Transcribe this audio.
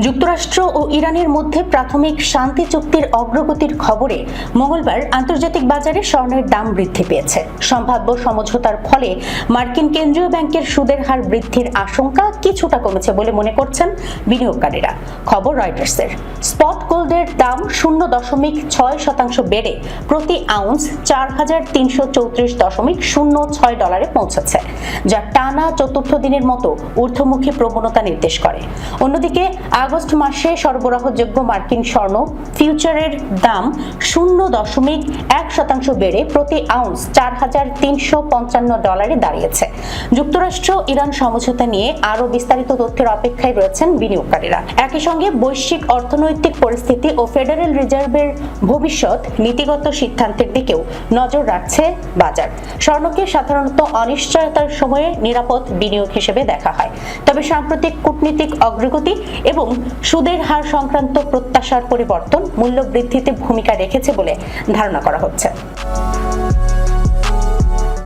যুক্তরাষ্ট্র ও ইরানের মধ্যে প্রাথমিক শান্তি চুক্তির অগ্রগতির খবরে মঙ্গলবার আন্তর্জাতিক বাজারে স্বর্ণের দাম বৃদ্ধি পেয়েছে। সম্ভাব্য সমঝোতার ফলে মার্কিন কেন্দ্রীয় ব্যাংকের সুদের হার বৃদ্ধির আশঙ্কা কিছুটা কমেছে বলে মনে করছেন বিনিয়োগকারীরা। খবর রয়টার্সের। স্পট গোল্ডের দাম 0.6% বেড়ে প্রতি আউন্স 4,334.06 ডলারে পৌঁছেছে, যা টানা চতুর্থ দিনের মতো ঊর্ধ্বমুখী প্রবণতা নির্দেশ করে। অন্যদিকে আগস্ট মাসে সরবরাহযোগ্য মার্কিন স্বর্ণ ফিউচারের দাম 0.1% বেড়ে প্রতি আউন্স 4,355 ডলারে দাঁড়িয়েছে। যুক্তরাষ্ট্র ইরান সমঝোতা নিয়ে আরও বিস্তারিত তথ্যের অপেক্ষায় রয়েছেন বিনিয়োগকারীরা। একই সঙ্গে বৈশ্বিক অর্থনৈতিক পরিস্থিতি ও ফেডারেল রিজার্ভের ভবিষ্যৎ নীতিগত সিদ্ধান্তের দিকেও নজর রাখছে বাজার। স্বর্ণকে সাধারণত অনিশ্চয়তার সময়ে নিরাপদ বিনিয়োগ হিসেবে দেখা হয়, তবে সাম্প্রতিক কূটনীতিক অগ্রগতি এবং সুদের হার সংক্রান্ত প্রত্যাশার পরিবর্তন মূল্য বৃদ্ধিতে ভূমিকা রেখেছে বলে ধারণা করা হচ্ছে।